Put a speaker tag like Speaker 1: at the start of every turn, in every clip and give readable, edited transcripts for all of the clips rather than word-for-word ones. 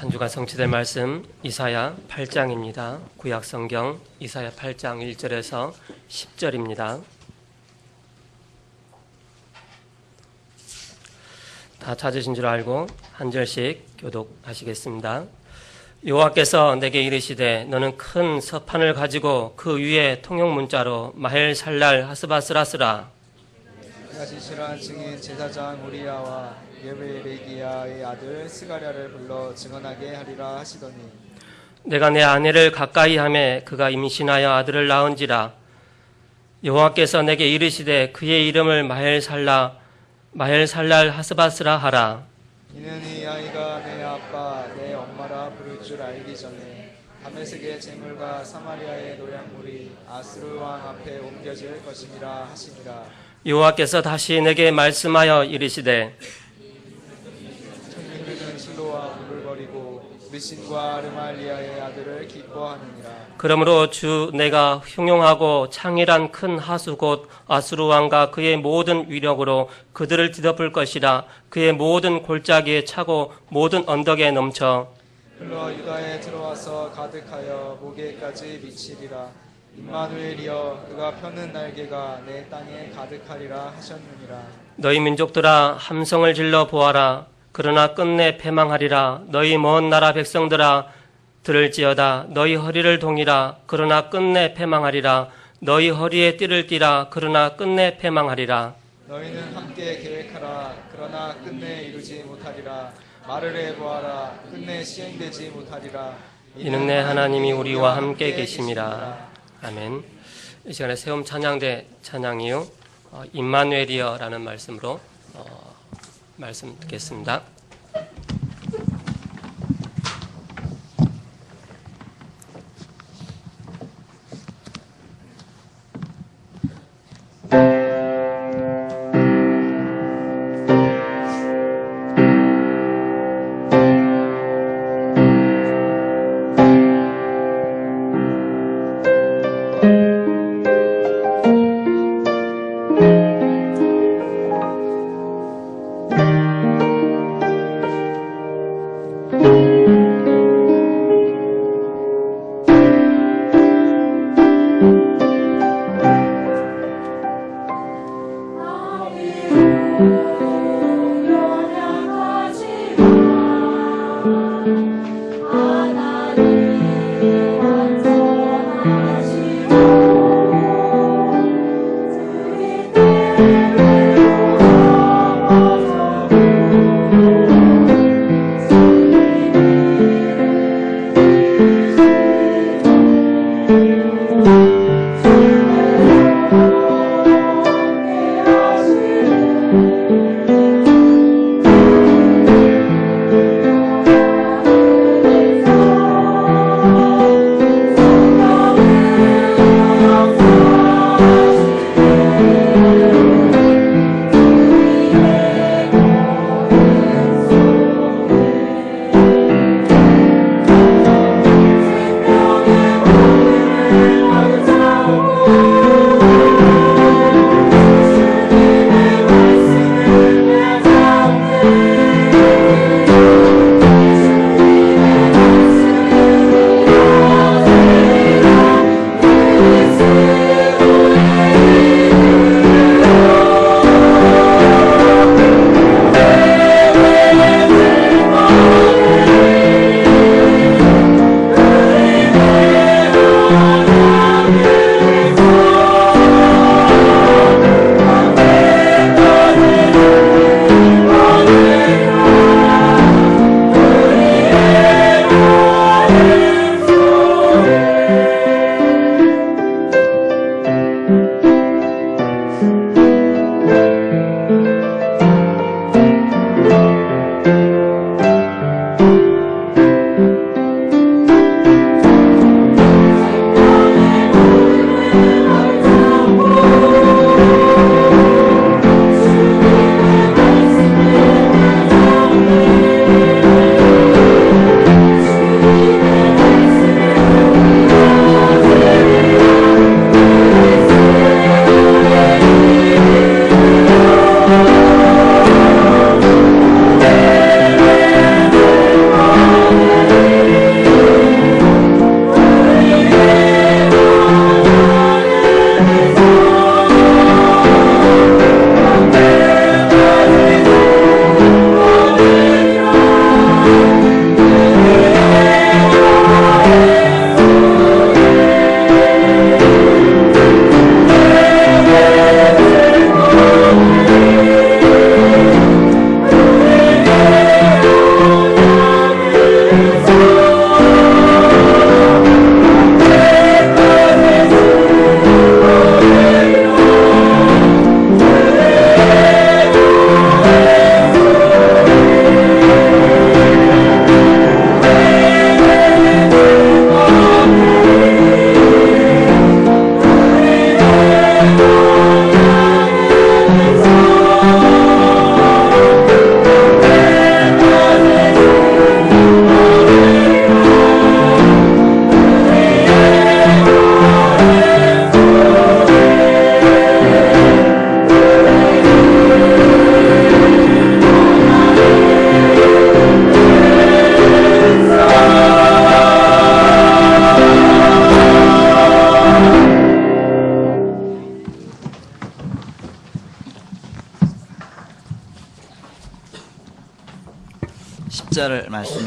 Speaker 1: 한 주간 성취될 말씀 이사야 8장입니다. 구약성경 이사야 8장 1절에서 10절입니다. 다 찾으신 줄 알고 한 절씩 교독하시겠습니다. 여호와께서 내게 이르시되 너는 큰 서판을 가지고 그 위에 통용문자로 마헬살랄 하스바스라스라
Speaker 2: 내가 지시한 증인 제사장 우리야와 예베레기야의 아들 스가랴를 불러 증언하게 하리라 하시더니
Speaker 1: 내가 내 아내를 가까이 하매 그가 임신하여 아들을 낳은지라 여호와께서 내게 이르시되 그의 이름을 마헬살랄 하스바스라 하라.
Speaker 2: 이는 이 아이가 내 아빠 내 엄마라 부를 줄 알기 전에 다메섹의 재물과 사마리아의 노략물이 아수르 왕 앞에 옮겨질 것임이라 하시니라.
Speaker 1: 여호와께서 다시 내게 말씀하여 이르시되
Speaker 2: 청년들은 실로와 부글거리고 르신과 르말리아의 아들을 기뻐하느니라.
Speaker 1: 그러므로 주 내가 흉용하고 창일한 큰 하수 곧 아수르 왕과 그의 모든 위력으로 그들을 뒤덮을 것이라. 그의 모든 골짜기에 차고 모든 언덕에 넘쳐
Speaker 2: 흘러 유다에 들어와서 가득하여 목에까지 미치리라. 임마누엘이여 그가 펴는 날개가 내 땅에 가득하리라 하셨느니라.
Speaker 1: 너희 민족들아 함성을 질러 보아라. 그러나 끝내 패망하리라. 너희 먼 나라 백성들아 들을지어다. 너희 허리를 동이라. 그러나 끝내 패망하리라. 너희 허리에 띠를 띠라. 그러나 끝내 패망하리라.
Speaker 2: 너희는 함께 계획하라. 그러나 끝내 이루지 못하리라. 말을 해보아라. 끝내 시행되지 못하리라.
Speaker 1: 이는 내 하나님이 우리와 함께 계심이라. 아멘. 이 시간에 세움 찬양대 찬양 이후 임마누엘이여라는 말씀으로 말씀 듣겠습니다.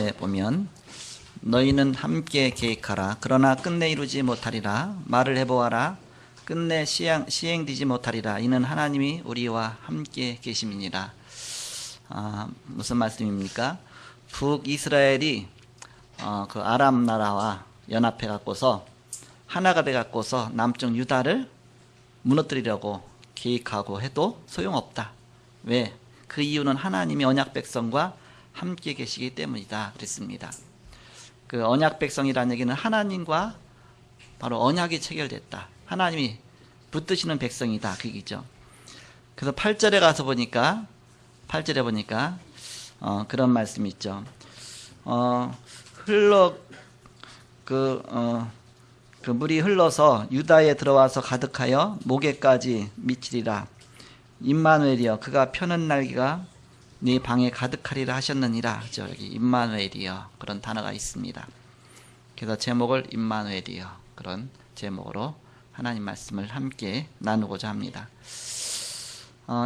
Speaker 3: 9절에 보면 너희는 함께 계획하라. 그러나 끝내 이루지 못하리라. 말을 해보아라. 끝내 시행되지 못하리라. 이는 하나님이 우리와 함께 계심이니라. 무슨 말씀입니까? 북이스라엘이 그 아람 나라와 연합해 갖고서 하나가 돼 갖고서 남쪽 유다를 무너뜨리려고 계획하고 해도 소용없다. 왜? 그 이유는 하나님이 언약 백성과 함께 계시기 때문이다 그랬습니다. 그 언약 백성이라는 얘기는 하나님과 바로 언약이 체결됐다. 하나님이 붙드시는 백성이다 그 얘기죠. 그래서 8절에 가서 보니까 8절에 보니까 그런 말씀이 있죠. 그 물이 흘러서 유다에 들어와서 가득하여 목에까지 미치리라. 임마누엘이여 그가 펴는 날개가 네 방에 가득하리라 하셨느니라. 여기 임마누엘이여 그런 단어가 있습니다. 그래서 제목을 임마누엘이여 그런 제목으로 하나님 말씀을 함께 나누고자 합니다.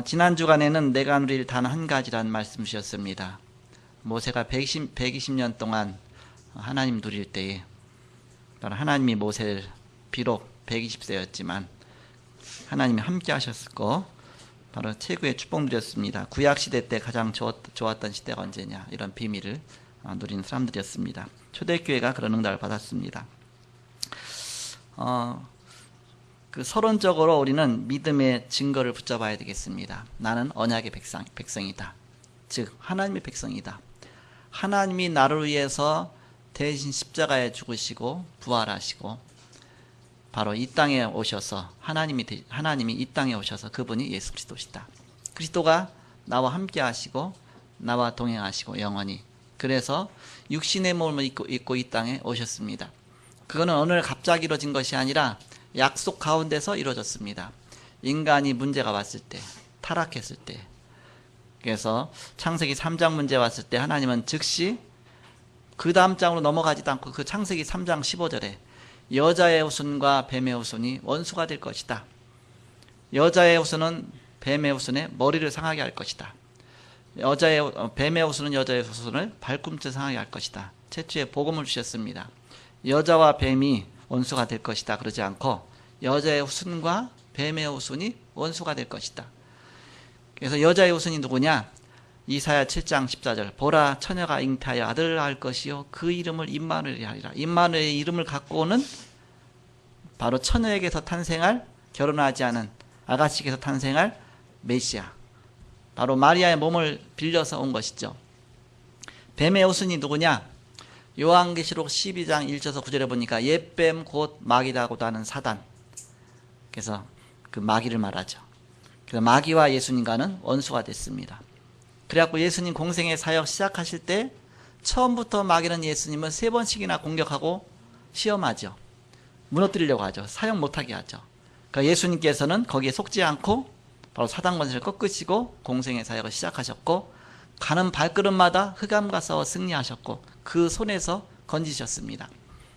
Speaker 3: 지난 주간에는 내가 누릴 단 한 가지라는 말씀 주셨습니다. 모세가 120년 동안 하나님 누릴 때에 하나님이 모세를 비록 120세였지만 하나님이 함께 하셨고 바로 최고의 축복 누렸습니다. 구약시대 때 가장 좋았던 시대가 언제냐 이런 비밀을 누리는 사람들이었습니다. 초대교회가 그런 응답을 받았습니다. 그 서론적으로 우리는 믿음의 증거를 붙잡아야 되겠습니다. 나는 언약의 백성이다. 즉 하나님의 백성이다. 하나님이 나를 위해서 대신 십자가에 죽으시고 부활하시고 바로 이 땅에 오셔서 하나님이 이 땅에 오셔서 그분이 예수 그리스도시다. 그리스도가 나와 함께 하시고 나와 동행하시고 영원히 그래서 육신의 몸을 입고 이 땅에 오셨습니다. 그거는 오늘 갑자기 이루어진 것이 아니라 약속 가운데서 이루어졌습니다. 인간이 문제가 왔을 때 타락했을 때 그래서 창세기 3장 문제 왔을 때 하나님은 즉시 그 다음 장으로 넘어가지도 않고 그 창세기 3장 15절에 여자의 후손과 뱀의 후손이 원수가 될 것이다. 여자의 후손은 뱀의 후손의 머리를 상하게 할 것이다. 뱀의 후손은 여자의 후손을 발꿈치 상하게 할 것이다. 최초의 복음을 주셨습니다. 여자와 뱀이 원수가 될 것이다 그러지 않고 여자의 후손과 뱀의 후손이 원수가 될 것이다. 그래서 여자의 후손이 누구냐? 이사야 7장 14절 보라 처녀가 잉태하여 아들을 낳을 것이요 그 이름을 임마누엘이 하리라. 임마누엘의 이름을 갖고 오는 바로 처녀에게서 탄생할 결혼하지 않은 아가씨에게서 탄생할 메시아 바로 마리아의 몸을 빌려서 온 것이죠. 뱀의 후손이 누구냐? 요한계시록 12장 1절에서 9절에 보니까 옛뱀 곧 마귀라고도 하는 사단 그래서 그 마귀를 말하죠. 그래서 마귀와 예수님과는 원수가 됐습니다. 그래갖고 예수님 공생의 사역 시작하실 때 처음부터 마귀는 예수님을 3번씩이나 공격하고 시험하죠. 무너뜨리려고 하죠. 사역 못하게 하죠. 그러니까 예수님께서는 거기에 속지 않고 바로 사단 권세를 꺾으시고 공생의 사역을 시작하셨고 가는 발걸음마다 흑암과 싸워 승리하셨고 그 손에서 건지셨습니다.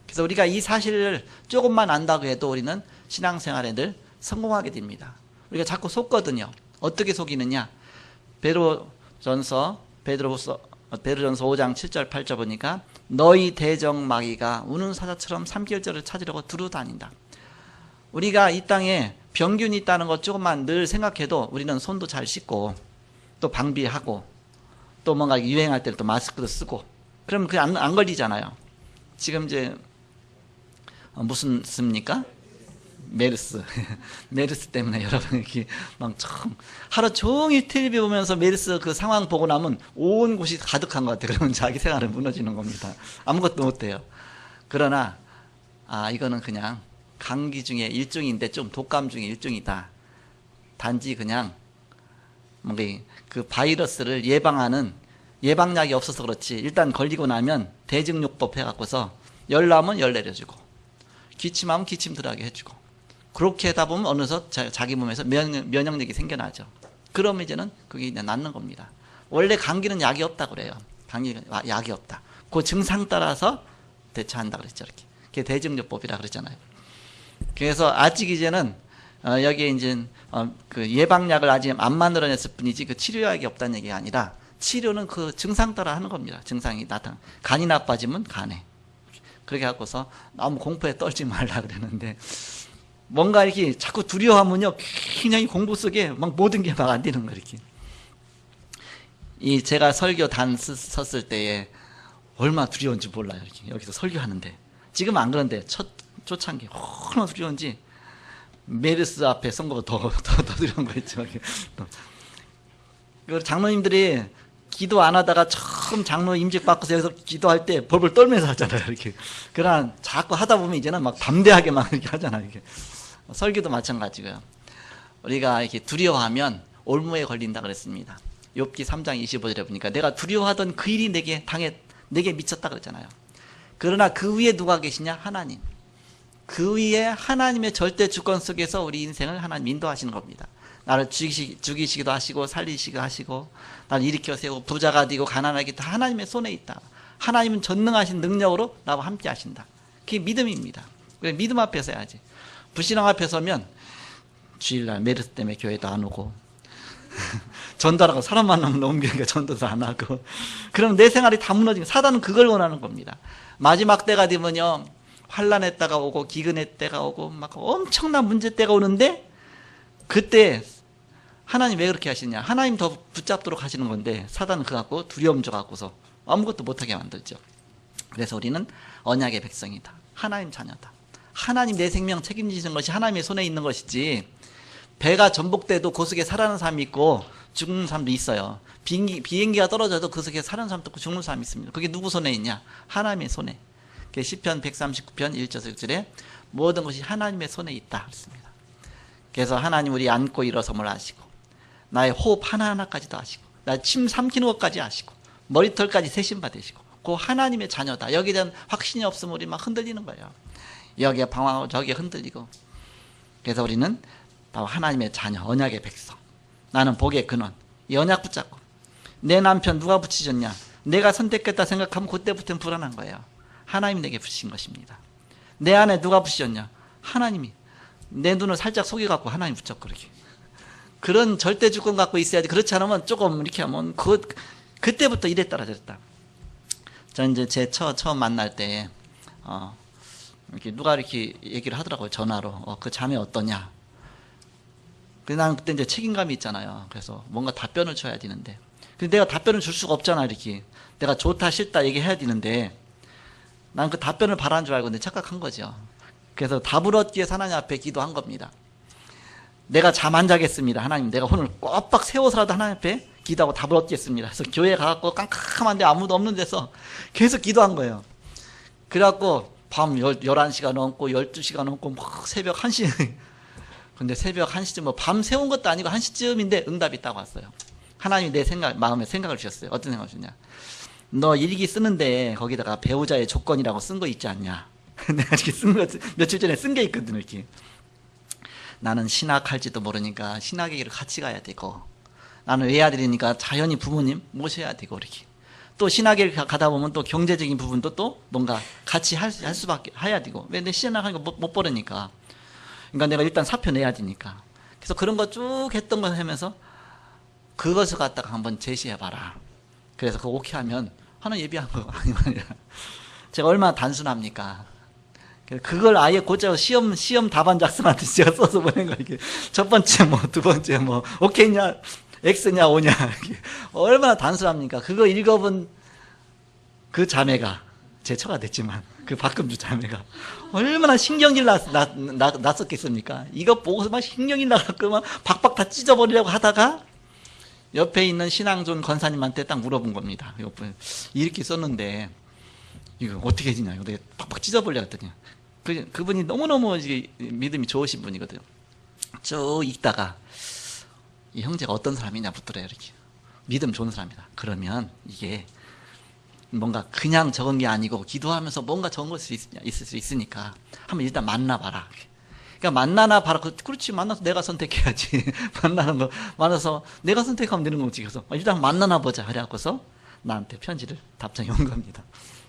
Speaker 3: 그래서 우리가 이 사실을 조금만 안다고 해도 우리는 신앙생활에 늘 성공하게 됩니다. 우리가 자꾸 속거든요. 어떻게 속이느냐? 베드로전서 5장 7절 8절 보니까 너희 대적 마귀가 우는 사자처럼 3개월절을 찾으려고 두루다닌다. 우리가 이 땅에 병균이 있다는 것 조금만 늘 생각해도 우리는 손도 잘 씻고 또 방비하고 또 뭔가 유행할 때는 또 마스크도 쓰고 그럼 그게 안 걸리잖아요. 지금 이제 무슨 씁니까? 메르스 메르스 때문에 여러분 이렇게 막 하루 종일 텔레비 보면서 메르스 그 상황 보고 나면 온 곳이 가득한 것 같아요. 그러면 자기 생활은 무너지는 겁니다. 아무것도 못해요. 그러나 이거는 그냥 감기 중에 일종인데 좀 독감 중에 일종이다. 단지 그냥 뭔가 그 바이러스를 예방하는 예방약이 없어서 그렇지 일단 걸리고 나면 대증요법 해갖고서 열 나면 열 내려주고 기침하면 기침 덜하게 해주고 그렇게 하다 보면 어느덧 자기 몸에서 면역력이 생겨나죠. 그러면 이제는 그게 이제 낫는 겁니다. 원래 감기는 약이 없다 그래요. 감기는 약이 없다. 그 증상 따라서 대처한다 그랬죠. 이렇게. 그게 대증요법이라 그랬잖아요. 그래서 아직 이제는 여기에 이제 그 예방약을 아직 안 만들어냈을 뿐이지 그 치료약이 없다는 얘기가 아니라 치료는 그 증상 따라 하는 겁니다. 증상이 간이 나빠지면 간에. 그렇게 하고서 너무 공포에 떨지 말라 그러는데, 뭔가 이렇게 자꾸 두려워하면요, 굉장히 공부 속에 막 모든 게 막 안 되는 거예요, 이렇게. 제가 설교단 섰을 때에 얼마나 두려운지 몰라요, 이렇게. 여기서 설교하는데. 지금 안 그런데, 초창기, 얼마나 두려운지, 메르스 앞에 선거가 더 두려운 거 있죠. 장로님들이 기도 안 하다가 처음 장로 임직 받고서 여기서 기도할 때 벌벌 떨면서 하잖아요, 이렇게. 그러나 자꾸 하다 보면 이제는 막 담대하게 막 이렇게 하잖아요, 이렇게. 설교도 마찬가지고요. 우리가 이렇게 두려워하면 올무에 걸린다 그랬습니다. 욥기 3장 25절에 보니까 내가 두려워하던 그 일이 내게 미쳤다 그랬잖아요. 그러나 그 위에 누가 계시냐? 하나님. 그 위에 하나님의 절대 주권 속에서 우리 인생을 하나님 인도하시는 겁니다. 나를 죽이시기도 하시고 살리시기도 하시고 나를 일으켜 세우고 부자가 되고 가난하게 다 하나님의 손에 있다. 하나님은 전능하신 능력으로 나와 함께 하신다. 그게 믿음입니다. 그래서 믿음 앞에 서야지. 불신앙 앞에 서면 주일날 메르스 때문에 교회도 안 오고 전도하라고 사람 만나면 옮기니까 전도도 안 하고, 그럼 내 생활이 다 무너지고, 사단은 그걸 원하는 겁니다. 마지막 때가 되면요, 환난의 때가 오고 기근의 때가 오고 막 엄청난 문제 때가 오는데, 그때 하나님 왜 그렇게 하시냐? 하나님 더 붙잡도록 하시는 건데, 사단은 그거 갖고 두려움 줘 갖고서 아무것도 못하게 만들죠. 그래서 우리는 언약의 백성이다. 하나님 자녀다. 하나님 내 생명 책임지시는 것이 하나님의 손에 있는 것이지, 배가 전복돼도 그 속에 살아가는 사람이 있고 죽는 사람도 있어요. 비행기가 떨어져도 그 속에 살아가는 사람도 있고 죽는 사람이 있습니다. 그게 누구 손에 있냐? 하나님의 손에. 시편 139편 1절 6절에 모든 것이 하나님의 손에 있다 그랬습니다. 그래서 하나님 우리 앉고 일어섬을 아시고, 나의 호흡 하나하나까지도 아시고, 나의 침 삼키는 것까지 아시고, 머리털까지 세심 받으시고, 그 하나님의 자녀다. 여기에 대한 확신이 없으면 우리 막 흔들리는 거예요. 여기에 방황하고 저기에 흔들리고. 그래서 우리는 바로 하나님의 자녀, 언약의 백성. 나는 복의 근원. 이 언약 붙잡고. 내 남편 누가 붙이셨냐? 내가 선택했다 생각하면 그때부터는 불안한 거예요. 하나님이 내게 붙이신 것입니다. 내 안에 누가 붙이셨냐? 하나님이. 내 눈을 살짝 속여갖고 하나님 붙잡고 그렇게. 그런 절대 주권 갖고 있어야지. 그렇지 않으면 조금 이렇게 하면 그때부터 이랬다라 저랬다. 저 이제 제 처음 만날 때 이렇게 누가 이렇게 얘기를 하더라고요. 전화로. 그 자매 어떠냐? 나는 그때 이제 책임감이 있잖아요. 그래서 뭔가 답변을 줘야 되는데, 근데 내가 답변을 줄 수가 없잖아. 이렇게 내가 좋다 싫다 얘기해야 되는데, 난 그 답변을 바라는 줄 알고 근데 착각한 거죠. 그래서 답을 얻기 위해서 하나님 앞에 기도한 겁니다. 내가 잠 안 자겠습니다. 하나님, 내가 오늘 꽉꽉 세워서라도 하나님 앞에 기도하고 답을 얻겠습니다. 그래서 교회 가갖고 깜깜한데 아무도 없는 데서 계속 기도한 거예요. 그래갖고 밤 11시가 넘고 12시가 넘고 막 새벽 1시 근데 새벽 1시쯤 뭐 밤 새운 것도 아니고 1시쯤인데 응답이 딱 왔어요. 하나님이 내 마음에 생각을 주셨어요. 어떤 생각을 주셨냐? 너 일기 쓰는데 거기다가 배우자의 조건이라고 쓴 거 있지 않냐? 내가 이렇게 쓴 거 며칠 전에 쓴 게 있거든. 이렇게 나는 신학할지도 모르니까 신학의 길을 같이 가야 되고, 나는 외아들이니까 자연히 부모님 모셔야 되고, 이렇게 또 신학을 가다 보면 또 경제적인 부분도 또 뭔가 같이 할 수밖에 해야 되고, 왜 내 신학하니까 못 버리니까. 그러니까 내가 일단 사표 내야 되니까. 그래서 그런 거 쭉 했던 걸 하면서 그것을 갖다가 한번 제시해봐라. 그래서 그거 오케이 하면 하나 예비한 거 아니면 제가 얼마나 단순합니까? 그걸 아예 곧자로 시험 답안 작성하듯이 제가 써서 보낸 거. 이렇게 첫 번째 뭐 두 번째 뭐 오케이냐 X냐 O냐 얼마나 단순합니까? 그거 읽어본 그 자매가 제 처가 됐지만 그 박금주 자매가 얼마나 신경질 났었겠습니까? 이거 보고서 막 신경질 나갖고 막 박박 다 찢어버리려고 하다가 옆에 있는 신앙존 권사님한테 딱 물어본 겁니다. 이렇게 썼는데 이거 어떻게 해지냐? 이거 내가 박박 찢어버리려고 했더니 그분이 너무너무 믿음이 좋으신 분이거든요. 쭉 읽다가 이 형제가 어떤 사람이냐 묻더래요. 이렇게 믿음 좋은 사람이다. 그러면 이게 뭔가 그냥 적은 게 아니고 기도하면서 뭔가 적은 것이 있을 수 있으니까 한번 일단 만나봐라. 그러니까 만나나 봐라. 그렇지, 만나서 내가 선택해야지. 만나는 거 만나서 내가 선택하면 되는 거지. 그래서 일단 만나나 보자. 그래갖고서 나한테 편지를 답장이 온 겁니다.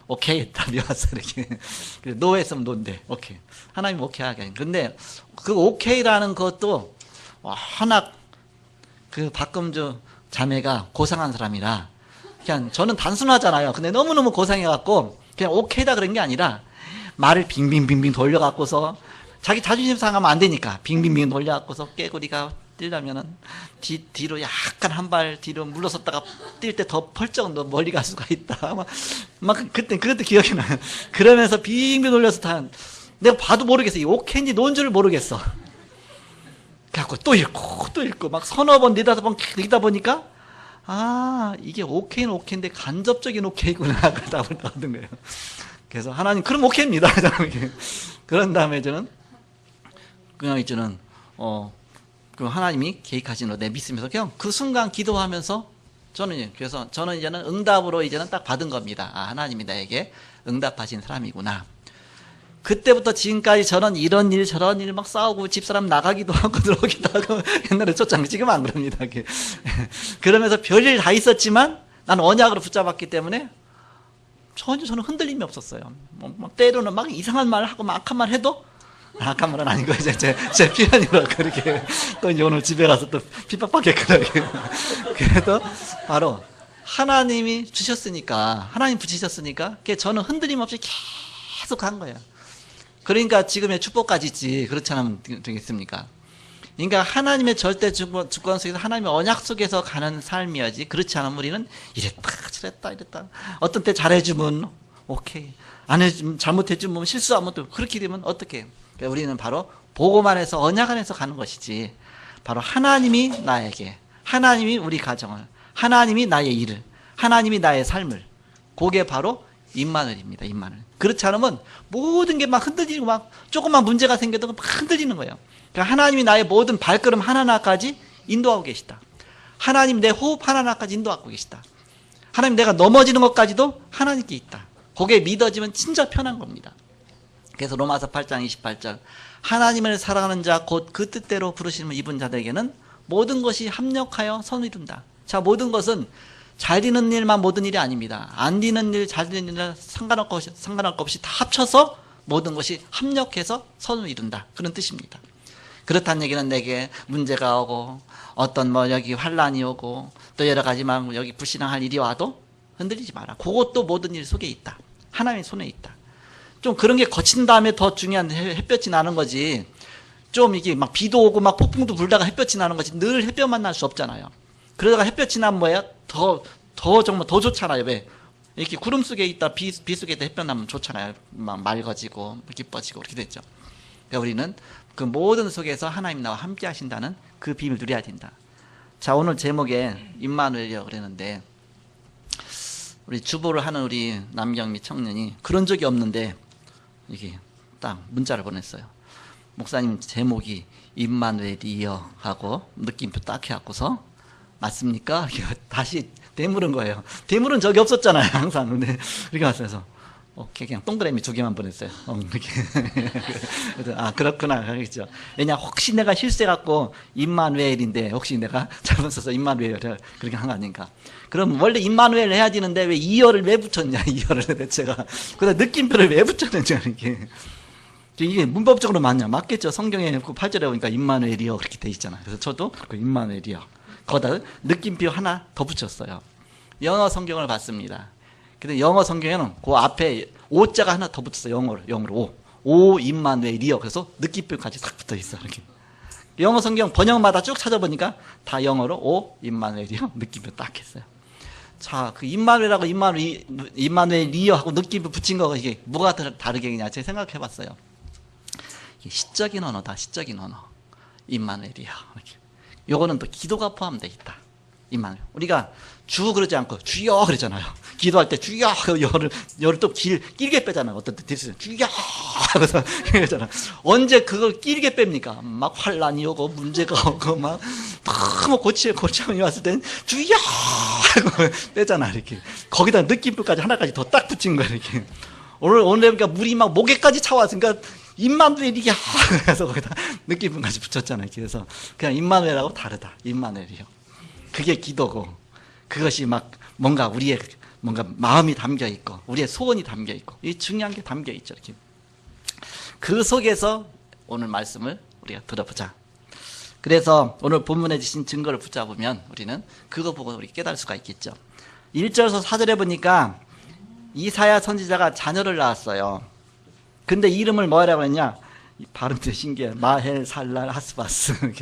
Speaker 3: 오케이, 답이 왔어. 이렇게. 노 했으면 노인데 오케이. 하나님 오케이 하게. 근데 그 오케이라는 것도 하나 그 박금주 자매가 고상한 사람이라 그냥 저는 단순하잖아요. 근데 너무너무 고생해갖고 그냥 오케이다 그런 게 아니라 말을 빙빙빙빙 돌려갖고서 자기 자존심 상하면 안 되니까 빙빙빙 돌려갖고서 깨구리가 뛰려면은 뒤로 약간 한 발 뒤로 물러섰다가 뛸 때 더 펄쩍 더 멀리 갈 수가 있다. 그때 그것도 기억이 나요. 그러면서 빙빙 돌려서 내가 봐도 모르겠어. 이 오케인지 논 줄을 모르겠어. 그래갖고 또 읽고 막 서너 번 네다섯 번 읽다 보니까 아 이게 오케이는 오케인데 간접적인 오케이구나. 답을 얻은 거예요. 그래서 하나님 그럼 오케이입니다. 그런 다음에 저는 그냥 이제는 그 하나님이 계획하신 거 내 믿으면서 그냥 그 순간 기도하면서 그래서 저는 이제는 응답으로 이제는 딱 받은 겁니다. 아 하나님이 나에게 응답하신 사람이구나. 그때부터 지금까지 저는 이런 일 저런 일 막 싸우고 집사람 나가기도 하고 들어오기도 하고 옛날에 쫓아가고 지금 안 그럽니다. 그러면서 별일 다 있었지만 나는 언약으로 붙잡았기 때문에 전혀 저는 흔들림이 없었어요. 막 때로는 막 이상한 말 하고 막 악한 말 해도 악한 말은 아닌 거예요. 제 표현이라 그렇게 또 이제 오늘 집에 가서 또 핍박받겠구나. 그래도 바로 하나님이 주셨으니까 하나님 붙이셨으니까 저는 흔들림 없이 계속 간 거예요. 그러니까 지금의 축복까지 있지. 그렇지 않으면 되겠습니까? 그러니까 하나님의 절대 주권 속에서 하나님의 언약 속에서 가는 삶이야지. 그렇지 않으면 우리는 이랬다 저랬다 이랬다. 어떤 때 잘해주면 오케이, 안 해주면 잘못해주면 실수하면 또 그렇게 되면 어떻게? 그러니까 우리는 바로 보고만 해서 언약 안에서 가는 것이지. 바로 하나님이 나에게, 하나님이 우리 가정을, 하나님이 나의 일을, 하나님이 나의 삶을, 그게 바로 임마누엘입니다. 임마누엘. 그렇지 않으면 모든 게 막 흔들리고 막 조금만 문제가 생겨도 막 흔들리는 거예요. 그러니까 하나님이 나의 모든 발걸음 하나하나까지 인도하고 계시다. 하나님 내 호흡 하나하나까지 인도하고 계시다. 하나님 내가 넘어지는 것까지도 하나님께 있다. 그게 믿어지면 진짜 편한 겁니다. 그래서 로마서 8장 28절 하나님을 사랑하는 자 곧 그 뜻대로 부르심을 입은 자들에게는 모든 것이 합력하여 선을 이룬다. 자, 모든 것은 잘 되는 일만 모든 일이 아닙니다. 안 되는 일, 잘 되는 일 상관할 것 없이 다 합쳐서 모든 것이 합력해서 선을 이룬다. 그런 뜻입니다. 그렇다는 얘기는 내게 문제가 오고 어떤 여기 환란이 오고 또 여러 가지 막 여기 불신앙할 일이 와도 흔들리지 마라. 그것도 모든 일 속에 있다. 하나님의 손에 있다. 좀 그런 게 거친 다음에 더 중요한 햇볕이 나는 거지. 좀 이게 막 비도 오고 막 폭풍도 불다가 햇볕이 나는 거지. 늘 햇볕만 날 수 없잖아요. 그러다가 햇볕이 나면 뭐야? 정말 더 좋잖아요. 왜? 이렇게 구름 속에 있다 비 속에 있다 햇볕 나면 좋잖아요. 막 맑아지고 기뻐지고 그렇게 됐죠. 그러니까 우리는 그 모든 속에서 하나님 나와 함께 하신다는 그 비밀을 누려야 된다. 자, 오늘 제목에 임마누엘이라고 그랬는데 우리 주보를 하는 우리 남경미 청년이 그런 적이 없는데 이게 딱 문자를 보냈어요. 목사님 제목이 임마누엘이여 하고 느낌표 딱 해갖고서 맞습니까? 다시 되물은 거예요. 되물은 적이 없었잖아요. 항상. 근데 이렇게 왔어요. 오케이, 그냥 동그라미 2개만 보냈어요. 이렇게. 아, 그렇구나. 그러겠죠. 왜냐, 혹시 내가 실수해갖고 임마누엘인데 혹시 내가 잘못 써서 임마누엘 그렇게 한 거 아닌가. 그럼 원래 임마누엘 해야 되는데 왜 이어를 왜 붙였냐, 이어를 대체가. 그다음 느낌표를 왜 붙였는지 이렇게. 이게 문법적으로 맞냐? 맞겠죠. 성경에 그 8절에 보니까 임마누엘이여 그렇게 돼 있잖아요. 그래서 저도 그 임마누엘이여. 거기다 느낌표 하나 더 붙였어요. 영어 성경을 봤습니다. 근데 영어 성경에는 그 앞에 오자가 하나 더 붙었어요. 영어로 오 임마누엘이여. 그래서 느낌표까지 싹 붙어 있어. 이렇게. 영어 성경 번역마다 쭉 찾아보니까 다 영어로 오 임마누엘이여 느낌표 딱 했어요. 자, 그 임마누엘하고 임마누엘이여 하고 느낌표 붙인 거가 이게 뭐가 다르겠냐? 제가 생각해 봤어요. 이게 시적인 언어다. 시적인 언어. 임마누엘이여. 이렇게. 요거는 또 기도가 포함되어 있다. 임마누엘. 우리가 주 그러지 않고 주여 그러잖아요. 기도할 때 주여 열을 또 길게 빼잖아요. 어떤 때 들으세요. 주여 하고서 그러잖아. 언제 그걸 길게 뺍니까? 막 환란이 오고 문제가 오고 막 너무 고치형이 왔을 땐 주여 하고 빼잖아. 이렇게 거기다 느낌표까지 하나까지 더 딱 붙인 거야. 이렇게 오늘 그러니까 물이 막 목에까지 차왔으니까 임마누엘이야. 그래서 거기다 느낌표까지 붙였잖아요. 그래서 그냥 임마누엘하고 다르다. 임마누엘이요. 그게 기도고 그것이 막 뭔가 우리의 뭔가 마음이 담겨 있고 우리의 소원이 담겨 있고 이 중요한 게 담겨 있죠. 이렇게. 그 속에서 오늘 말씀을 우리가 들어보자. 그래서 오늘 본문에 주신 증거를 붙잡으면 우리는 그거 보고 우리 깨달을 수가 있겠죠. 1절에서 4절에 보니까 이사야 선지자가 자녀를 낳았어요. 근데 이름을 뭐라고 했냐? 발음도 신기해. 마헬 살랄 하스바스.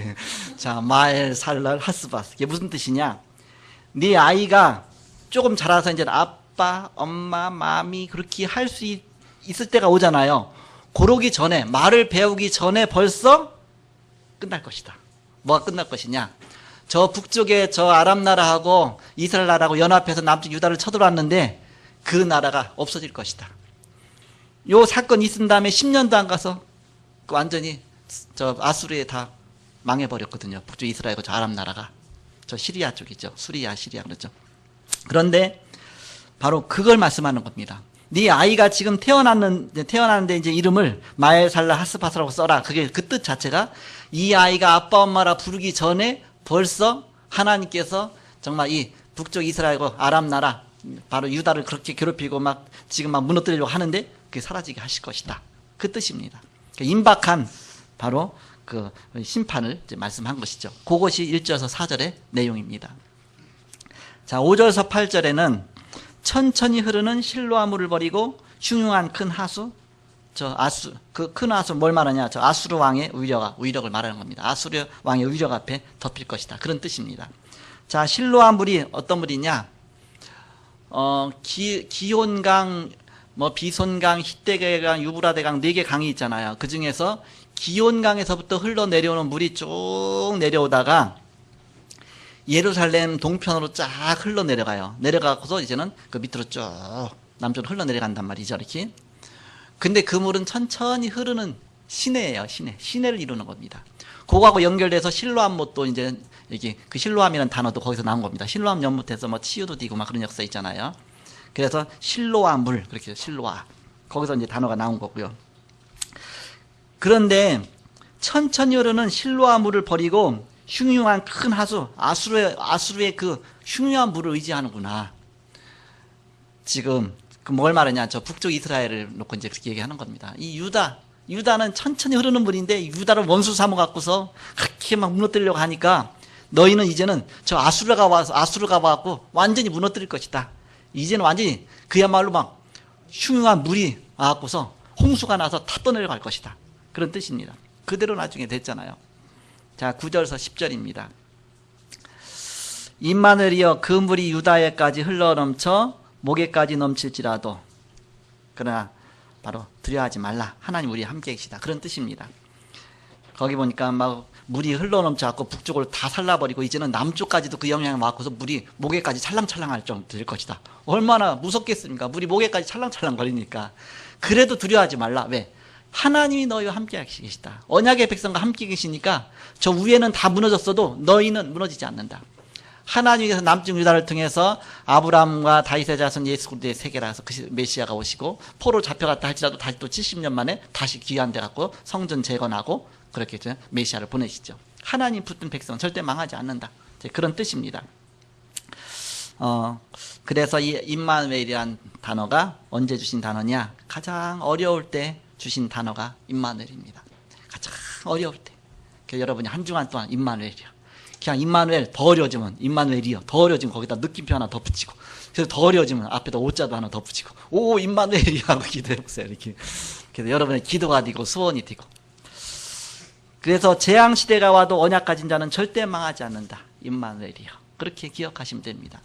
Speaker 3: 자, 마헬 살랄 하스바스. 이게 무슨 뜻이냐? 네 아이가 조금 자라서 이제 아빠, 엄마, 마미 그렇게 할 수 있을 때가 오잖아요. 그러기 전에, 말을 배우기 전에 벌써 끝날 것이다. 뭐가 끝날 것이냐? 저 북쪽에 저 아람 나라하고 이스라엘 나라하고 연합해서 남쪽 유다를 쳐들어왔는데 그 나라가 없어질 것이다. 요 사건이 있은 다음에 10년도 안 가서 완전히 저 아수르에 다 망해버렸거든요. 북쪽 이스라엘과 저 아람 나라가. 저 시리아 쪽이죠. 수리아, 시리아 그러죠. 그런데 바로 그걸 말씀하는 겁니다. 네 아이가 지금 태어났는데 이제 이름을 마엘살라 하스바스라고 써라. 그게 그 뜻 자체가 이 아이가 아빠 엄마라 부르기 전에 벌써 하나님께서 정말 이 북쪽 이스라엘과 아람 나라 바로 유다를 그렇게 괴롭히고 막 지금 막 무너뜨리려고 하는데 그게 사라지게 하실 것이다. 그 뜻입니다. 임박한 바로 그 심판을 이제 말씀한 것이죠. 그것이 1절에서 4절의 내용입니다. 자, 5절에서 8절에는 천천히 흐르는 실로아 물을 버리고 흉흉한 큰 하수, 저 아수, 그 큰 하수 뭘 말하냐? 저 아수르 왕의 위력을 말하는 겁니다. 아수르 왕의 위력 앞에 덮일 것이다. 그런 뜻입니다. 자, 실로아 물이 어떤 물이냐? 기온강, 뭐 비손강, 히데강, 유브라데강 4개 강이 있잖아요. 그 중에서 기온강에서부터 흘러내려오는 물이 쭉 내려오다가 예루살렘 동편으로 쫙 흘러내려가요. 내려가고서 이제는 그 밑으로 쭉 남쪽으로 흘러내려간단 말이죠. 이렇게. 근데 그 물은 천천히 흐르는 시내예요. 시내를 이루는 겁니다. 그거하고 연결돼서 실로암 못도 이제 이게 그 실로암이라는 단어도 거기서 나온 겁니다. 실로암 연못에서 뭐 치유도 되고 막 그런 역사 있잖아요. 그래서 실로아 물 그렇게 실로아 거기서 이제 단어가 나온 거고요. 그런데 천천히 흐르는 실로아 물을 버리고 흉흉한 큰 하수 아수르의 그 흉흉한 물을 의지하는구나. 지금 그 뭘 말하냐? 저 북쪽 이스라엘을 놓고 이제 그렇게 얘기하는 겁니다. 이 유다는 천천히 흐르는 물인데 유다를 원수 삼아 갖고서 그렇게 막 무너뜨리려고 하니까 너희는 이제는 저 아수르가 와갖고 완전히 무너뜨릴 것이다. 이제는 완전히 그야말로 막 흉흉한 물이 와갖고서 홍수가 나서 다 떠내려갈 것이다. 그런 뜻입니다. 그대로 나중에 됐잖아요. 자, 9절에서 10절입니다. 임마누엘이여 그 물이 유다에까지 흘러넘쳐 목에까지 넘칠지라도 그러나 바로 두려워하지 말라. 하나님 우리 함께 계시다. 그런 뜻입니다. 거기 보니까 막 물이 흘러넘쳐갖고 북쪽을 다 살라버리고 이제는 남쪽까지도 그 영향이 왔고서 물이 목에까지 찰랑찰랑할 정도 될 것이다. 얼마나 무섭겠습니까? 물이 목에까지 찰랑찰랑 거리니까. 그래도 두려워하지 말라. 왜? 하나님이 너희와 함께 계시다. 언약의 백성과 함께 계시니까 저 위에는 다 무너졌어도 너희는 무너지지 않는다. 하나님께서 남쪽 유다를 통해서 아브라함과 다윗의 자손 예수 그리스도의 세계라서 그 메시아가 오시고 포로 잡혀갔다 할지라도 다시 또 70년 만에 다시 귀환돼 갖고 성전 재건하고 그렇게 메시아를 보내시죠. 하나님 붙든 백성 절대 망하지 않는다. 그런 뜻입니다. 그래서 이 임마누엘이란 단어가 언제 주신 단어냐? 가장 어려울 때 주신 단어가 임마누엘입니다. 가장 어려울 때. 그래서 여러분이 한 주간 동안 임마누엘이야. 그냥 임마누엘 더 어려워지면 임마누엘이요. 더 어려워지면 거기다 느낌표 하나 더 붙이고 그래서 더 어려워지면 앞에다 오자도 하나 더 붙이고 오 임마누엘이야 하고 기도해보세요. 이렇게. 그래서 여러분의 기도가 되고 소원이 되고 그래서 재앙시대가 와도 언약 가진 자는 절대 망하지 않는다. 임마누엘이요. 그렇게 기억하시면 됩니다.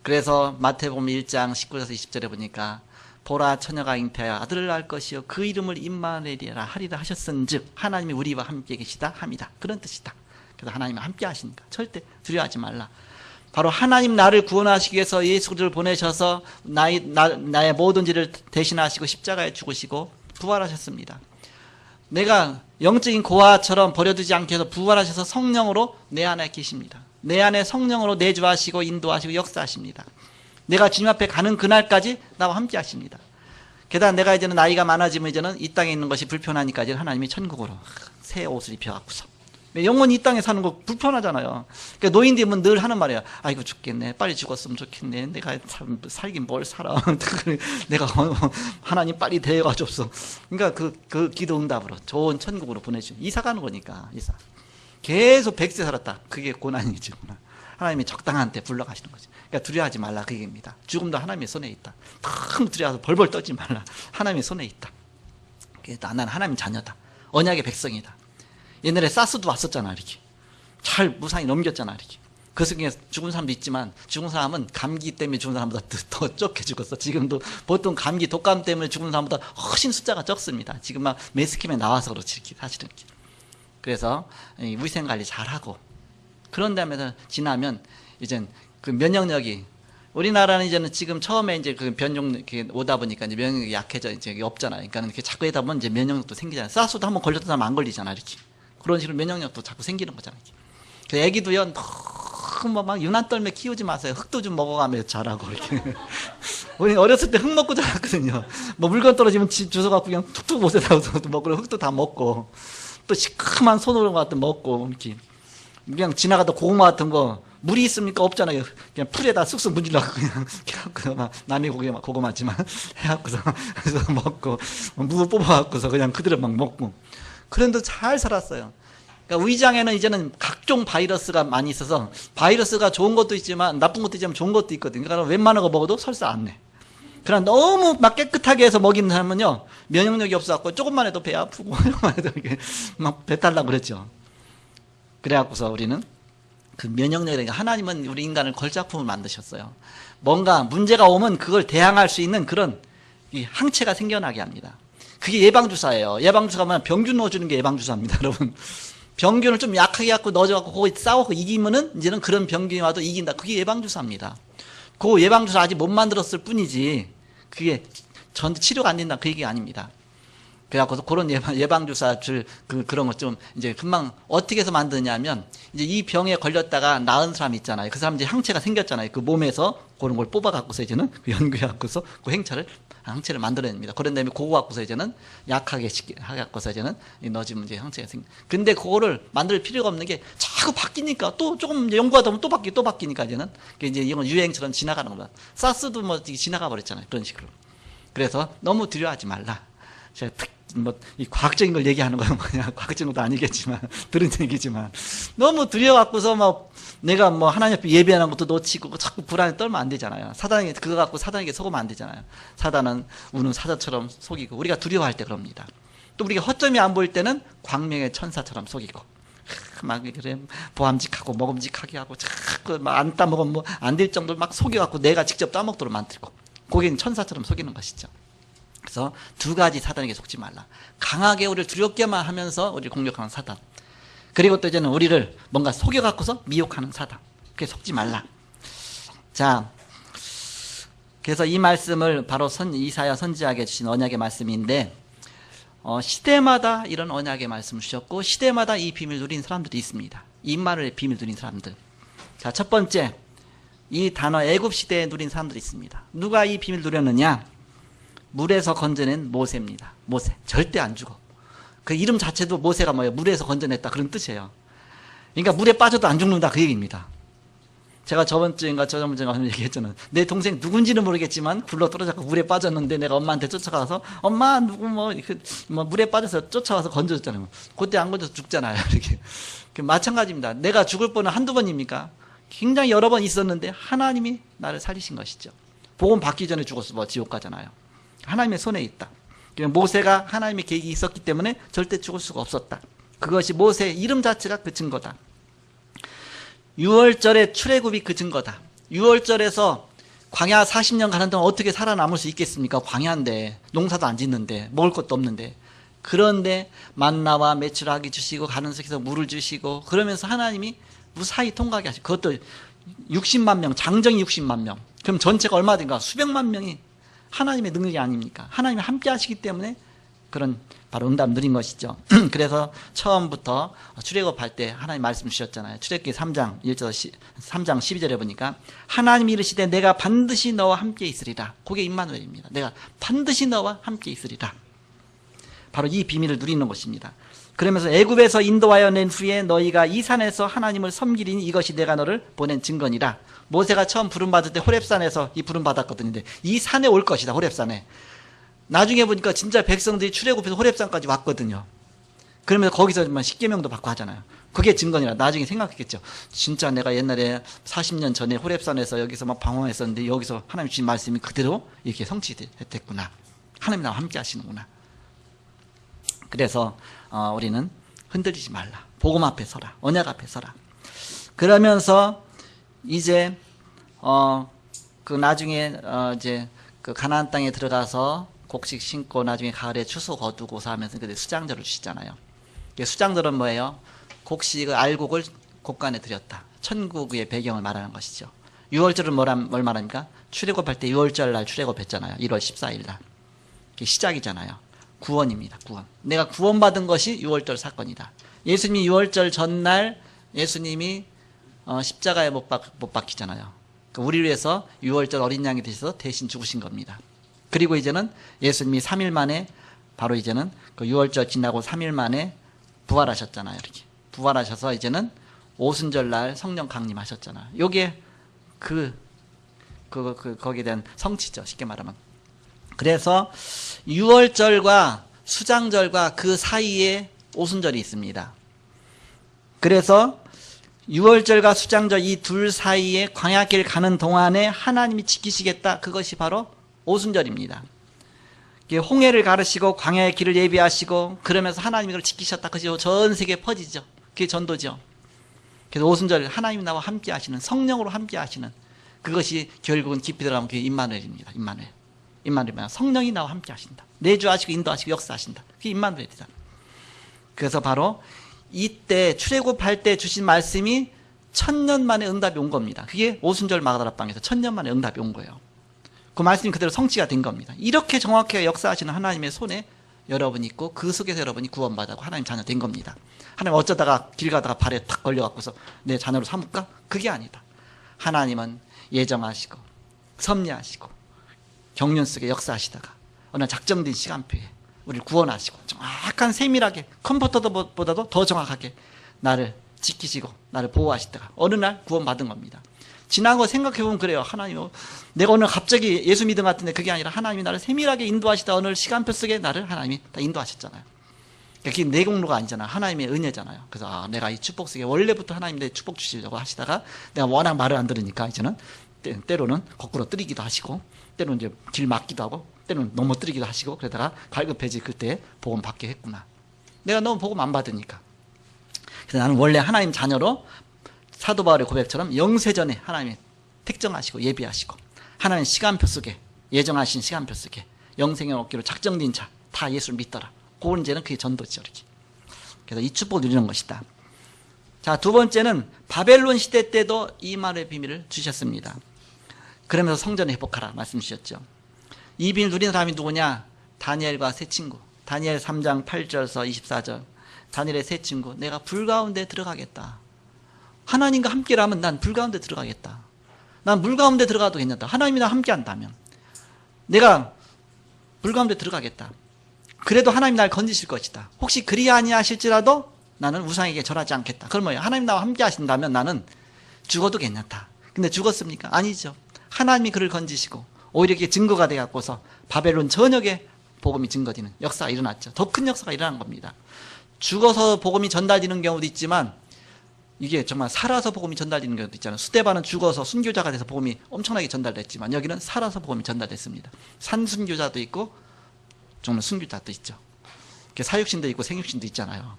Speaker 3: 그래서 마태복음 1장 19절에서 20절에 보니까 보라 처녀가 잉태하여 아들을 낳을 것이요 그 이름을 임마누엘이라 하리라 하셨은즉 하나님이 우리와 함께 계시다 함이다. 그런 뜻이다. 그래서 하나님이 함께 하시니까 절대 두려워하지 말라. 바로 하나님 나를 구원하시기 위해서 예수 그리스도를 보내셔서 나의 모든 죄를 대신하시고 십자가에 죽으시고 부활하셨습니다. 내가 영적인 고아처럼 버려두지 않게 해서 부활하셔서 성령으로 내 안에 계십니다. 내 안에 성령으로 내주하시고 인도하시고 역사하십니다. 내가 주님 앞에 가는 그날까지 나와 함께 하십니다. 게다가 내가 이제는 나이가 많아지면 이제는 이 땅에 있는 것이 불편하니까 이제 하나님이 천국으로 새 옷을 입혀갖고서 영원히 이 땅에 사는 거 불편하잖아요. 그러니까 노인 되면 늘 하는 말이야. 아이고 죽겠네. 빨리 죽었으면 좋겠네. 내가 살긴 뭘 살아. 내가 하나님 빨리 데려가 줬어. 그러니까 그 기도 응답으로 좋은 천국으로 보내주. 이사 가는 거니까 이사. 계속 100세 살았다. 그게 고난이지. 하나님이 적당한 때 불러가시는 거죠. 그러니까 두려워하지 말라 그 얘기입니다. 죽음도 하나님의 손에 있다. 너무 두려워서 벌벌 떨지 말라. 하나님의 손에 있다. 나는 하나님 자녀다. 언약의 백성이다. 옛날에 사스도 왔었잖아 이렇게. 잘 무사히 넘겼잖아 이렇게. 그 중에 죽은 사람도 있지만 죽은 사람은 감기 때문에 죽은 사람보다 더 적게 죽었어. 지금도 보통 감기 독감 때문에 죽은 사람보다 훨씬 숫자가 적습니다. 지금 막 매스킴에 나와서 그렇지 사실은. 그래서 위생관리 잘하고 그런 다음에 지나면 이제 그 면역력이 우리나라는 이제는 지금 처음에 이제 그 변종 오다 보니까 이제 면역력이 약해져 이제 없잖아요. 그러니까 이렇게 자꾸 하다 보면 이제 면역력도 생기잖아요. 사스도 한번 걸렸던 사람 안 걸리잖아 이렇게. 그런 식으로 면역력도 자꾸 생기는 거잖아요. 그 애기도요 너무 막 유난 떨며 키우지 마세요. 흙도 좀 먹어가며 자라고 이렇게. 우리 어렸을 때 흙 먹고 자랐거든요. 뭐 물건 떨어지면 집 주워 갖고 그냥 툭툭 못에다 먹고 흙도 다 먹고 또 시큼한 손으로 같은 먹고 이렇게 그냥 지나가다 고구마 같은 거 물이 있습니까? 없잖아요. 그냥 풀에다 쑥쑥 문질러서 그냥 해갖고서 막 남의 고구마지만 해갖고서 그래서 먹고 무 뽑아갖고서 그냥 그대로 막 먹고 그런데 잘 살았어요. 그러니까 위장에는 이제는 각종 바이러스가 많이 있어서 바이러스가 좋은 것도 있지만 나쁜 것도 있지만 좋은 것도 있거든요. 그러니까 웬만한 거 먹어도 설사 안 내. 그러나 너무 막 깨끗하게 해서 먹이는 사람은요 면역력이 없어갖고 조금만 해도 배 아프고 조금만 해도 이렇게 막 배탈 나고 그랬죠. 그래갖고서 우리는 그 면역력이라는 게 하나님은 우리 인간을 걸작품을 만드셨어요. 뭔가 문제가 오면 그걸 대항할 수 있는 그런 이 항체가 생겨나게 합니다. 그게 예방주사예요. 예방주사가 뭐냐 병균 넣어주는 게 예방주사입니다. 여러분 병균을 좀 약하게 갖고 넣어줘갖고 거기 싸워서 이기면은 이제는 그런 병균이 와도 이긴다. 그게 예방주사입니다. 그 예방주사 아직 못 만들었을 뿐이지 그게 전 치료가 안 된다 그 얘기가 아닙니다. 그래갖고서 그런 예방주사 그런 거 좀 이제 금방 어떻게 해서 만드냐면 이제 이 병에 걸렸다가 나은 사람 있잖아요. 그 사람 이제 항체가 생겼잖아요. 그 몸에서 그런 걸 뽑아갖고서 이제는 연구해갖고서 그 항체를 만들어냅니다. 그런 다음에 그거 갖고서 이제는 약하게 해갖고서 이제는 넣어주면 이제 항체가 근데 그거를 만들 필요가 없는 게 자꾸 바뀌니까 또 조금 연구하다 보면 또 바뀌니까 이제는 이제 이건 유행처럼 지나가는 겁니다. 사스도 뭐 지나가 버렸잖아요. 그런 식으로. 그래서 너무 두려워하지 말라. 제가 이 과학적인 걸 얘기하는 건 뭐냐 과학적인 것도 아니겠지만 들은 얘기지만 너무 두려워갖고서 막 내가 뭐 하나님 앞에 예배하는 것도 놓치고 자꾸 불안에 떨면 안 되잖아요. 사단에게 그거 갖고 사단에게 속으면 안 되잖아요. 사단은 우는 사자처럼 속이고 우리가 두려워할 때 그럽니다. 또 우리가 허점이 안 보일 때는 광명의 천사처럼 속이고 막 그래 보암직하고 먹음직하게 하고 자꾸 막 안 따먹으면 뭐 안 될 정도로 막 속여갖고 내가 직접 따먹도록 만들고 거기는 천사처럼 속이는 것이죠. 그래서 두 가지 사단에게 속지 말라. 강하게 우리를 두렵게만 하면서 우리를 공격하는 사단. 그리고 또 이제는 우리를 뭔가 속여갖고서 미혹하는 사단. 그게 속지 말라. 자, 그래서 이 말씀을 바로 이사야 선지자에게 주신 언약의 말씀인데 시대마다 이런 언약의 말씀을 주셨고 시대마다 이 비밀을 누린 사람들이 있습니다. 임마누엘의 비밀을 누린 사람들. 자, 첫 번째 이 단어 애굽 시대에 누린 사람들이 있습니다. 누가 이 비밀을 누렸느냐? 물에서 건져낸 모세입니다. 모세. 절대 안 죽어. 그 이름 자체도 모세가 뭐예요? 물에서 건져냈다. 그런 뜻이에요. 그러니까 물에 빠져도 안 죽는다. 그 얘기입니다. 제가 저번주인가 얘기했잖아요. 내 동생 누군지는 모르겠지만 굴러 떨어져서 물에 빠졌는데 내가 엄마한테 쫓아가서 엄마 누구 뭐 물에 빠져서 쫓아와서 건져줬잖아요. 그때 안 건져서 죽잖아요. 이렇게. 마찬가지입니다. 내가 죽을 뻔은 한두 번입니까? 굉장히 여러 번 있었는데 하나님이 나를 살리신 것이죠. 복음 받기 전에 죽었어. 뭐 지옥 가잖아요. 하나님의 손에 있다. 모세가 하나님의 계획이 있었기 때문에 절대 죽을 수가 없었다. 그것이 모세의 이름 자체가 그 증거다. 6월절의 출애굽이 그 증거다. 6월절에서 광야 40년 가는 동안 어떻게 살아남을 수 있겠습니까? 광야인데 농사도 안 짓는데 먹을 것도 없는데. 그런데 만나와 메추라기 주시고 가는 속에서 물을 주시고 그러면서 하나님이 무사히 통과하게 하시고 그것도 60만 명 장정이 60만 명 그럼 전체가 얼마든가 수백만 명이 하나님의 능력이 아닙니까? 하나님이 함께 하시기 때문에 그런 바로 응답 누린 것이죠. 그래서 처음부터 출애굽할 때 하나님 말씀 주셨잖아요. 출애굽기 3장 1절 3장 12절에 보니까 하나님이 이르시되 내가 반드시 너와 함께 있으리라. 그게 임마누엘입니다. 내가 반드시 너와 함께 있으리라. 바로 이 비밀을 누리는 것입니다. 그러면서 애굽에서 인도하여 낸 후에 너희가 이 산에서 하나님을 섬기리니 이것이 내가 너를 보낸 증거니라. 모세가 처음 부름받을 때 호렙산에서 이 부름받았거든요. 이 산에 올 것이다. 호렙산에. 나중에 보니까 진짜 백성들이 출애굽해서 호렙산까지 왔거든요. 그러면서 거기서 10계명도 받고 하잖아요. 그게 증거니라. 나중에 생각했겠죠. 진짜 내가 옛날에 40년 전에 호렙산에서 여기서 막 방황했었는데 여기서 하나님 주신 말씀이 그대로 이렇게 성취됐구나. 하나님 나와 함께 하시는구나. 그래서 우리는 흔들리지 말라. 복음 앞에 서라. 언약 앞에 서라. 그러면서 이제 그 나중에 이제 그 가나안 땅에 들어가서 곡식 심고 나중에 가을에 추수 거두고서 하면서 그때 수장절을 주시잖아요. 수장절은 뭐예요? 곡식을 알곡을 곡간에 들였다. 천국의 배경을 말하는 것이죠. 유월절은 뭘 말합니까? 출애굽할 때 유월절 날 출애굽했잖아요. 1월 14일 날. 그게 시작이잖아요. 구원입니다. 구원. 내가 구원받은 것이 유월절 사건이다. 예수님이 유월절 전날 예수님이 십자가에 못 박히잖아요. 우리를 위해서 유월절 어린 양이 되셔서 대신 죽으신 겁니다. 그리고 이제는 예수님이 3일 만에 바로 이제는 그 유월절 지나고 3일 만에 부활하셨잖아요. 이렇게 부활하셔서 이제는 오순절 날 성령 강림하셨잖아요. 요게 거기에 대한 성취죠. 쉽게 말하면. 그래서 유월절과 수장절과 그 사이에 오순절이 있습니다. 그래서 유월절과 수장절 이 둘 사이에 광야길 가는 동안에 하나님이 지키시겠다. 그것이 바로 오순절입니다. 홍해를 가르시고 광야의 길을 예비하시고 그러면서 하나님이 그걸 지키셨다. 그것이 전 세계에 퍼지죠. 그게 전도죠. 그래서 오순절 하나님이 나와 함께 하시는 성령으로 함께 하시는 그것이 결국은 깊이 들어가면 그게 임마누엘입니다. 임마누엘이면 성령이 나와 함께 하신다. 내주하시고 인도하시고 역사하신다. 그게 임마누엘이다. 그래서 바로 이때 출애굽할 때 주신 말씀이 1000년 만에 응답이 온 겁니다. 그게 오순절 마가다락방에서 1000년 만에 응답이 온 거예요. 그 말씀이 그대로 성취가 된 겁니다. 이렇게 정확하게 역사하시는 하나님의 손에 여러분이 있고 그 속에서 여러분이 구원받고 하나님 자녀 된 겁니다. 하나님 어쩌다가 길 가다가 발에 탁 걸려갖고서 내 자녀로 삼을까? 그게 아니다. 하나님은 예정하시고 섭리하시고 경륜 속에 역사하시다가 어느 작정된 시간표에 우리를 구원하시고 정확한 세밀하게 컴퓨터보다도 더 정확하게 나를 지키시고 나를 보호하시다가 어느 날 구원받은 겁니다. 지난 거 생각해보면 그래요. 하나님, 내가 오늘 갑자기 예수 믿은 것 같은데 그게 아니라 하나님이 나를 세밀하게 인도하시다 어느 시간표 속에 나를 하나님이 다 인도하셨잖아요. 그게 내 공로가 아니잖아요. 하나님의 은혜잖아요. 그래서 내가 이 축복 속에 원래부터 하나님 내 축복 주시려고 하시다가 내가 워낙 말을 안 들으니까 이제는 때로는 거꾸로 뜨리기도 하시고 때로는 이제 길 막기도 하고 때로는 넘어뜨리기도 하시고 그러다가 갈급해지 그때 복음 받게 했구나. 내가 너무 복음 안 받으니까. 그래서 나는 원래 하나님 자녀로 사도 바울의 고백처럼 영세전에 하나님이 택정하시고 예비하시고 하나님 시간표 속에 예정하신 시간표 속에 영생에 얻기로 작정된 자 다 예수를 믿더라. 그건 이제는 그게 전도죠. 이렇게. 그래서 이 축복을 누리는 것이다. 자, 두 번째는 바벨론 시대 때도 이 말의 비밀을 주셨습니다. 그러면서 성전을 회복하라 말씀 주셨죠. 이 비밀 누리는 사람이 누구냐? 다니엘과 세 친구. 다니엘 3장 8절서 24절. 다니엘의 세 친구. 내가 불 가운데 들어가겠다. 하나님과 함께라면 난 불 가운데 들어가겠다. 난 물 가운데 들어가도 괜찮다. 하나님이 나와 함께 한다면 내가 물 가운데 들어가겠다. 그래도 하나님 날 건지실 것이다. 혹시 그리 아니하실지라도 나는 우상에게 절하지 않겠다. 그럼 뭐예요? 하나님 나와 함께 하신다면 나는 죽어도 괜찮다. 근데 죽었습니까? 아니죠. 하나님이 그를 건지시고 오히려 이게 증거가 돼갖고서 바벨론 전역에 복음이 증거되는 역사가 일어났죠. 더 큰 역사가 일어난 겁니다. 죽어서 복음이 전달되는 경우도 있지만 이게 정말 살아서 복음이 전달되는 경우도 있잖아요. 스데반은 죽어서 순교자가 돼서 복음이 엄청나게 전달됐지만 여기는 살아서 복음이 전달됐습니다. 산순교자도 있고 정말 순교자도 있죠. 사육신도 있고 생육신도 있잖아요.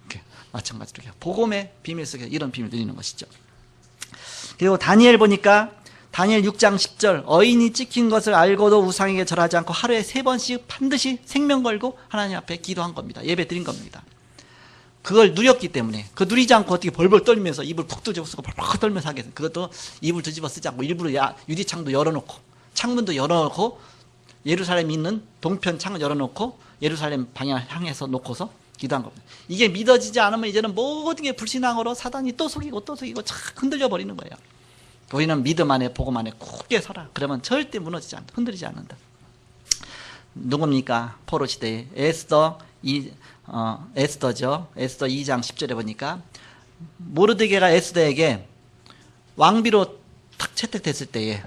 Speaker 3: 마찬가지로 복음의 비밀 속에 이런 비밀을 누리는 것이죠. 그리고 다니엘 보니까 다니엘 6장 10절 어인이 찍힌 것을 알고도 우상에게 절하지 않고 하루에 3번씩 반드시 생명 걸고 하나님 앞에 기도한 겁니다. 예배 드린 겁니다. 그걸 누렸기 때문에 그 누리지 않고 어떻게 벌벌 떨면서 입을 푹 뒤집어 쓰고 벌벌 떨면서 하겠어요. 그것도 입을 뒤집어 쓰지 않고 일부러 유리창도 열어놓고 창문도 열어놓고 예루살렘에 있는 동편 창을 열어놓고 예루살렘 방향을 향해서 놓고서 기도한 겁니다. 이게 믿어지지 않으면 이제는 모든 게 불신앙으로 사단이 또 속이고 착 흔들려 버리는 거예요. 우리는 믿음 안에 복음 안에 굳게 서라. 그러면 절대 무너지지 않는다. 흔들리지 않는다. 누굽니까? 포로 시대에 에스더죠. 에스더 2장 10절에 보니까 모르드게가 에스더에게 왕비로 탁 채택됐을 때에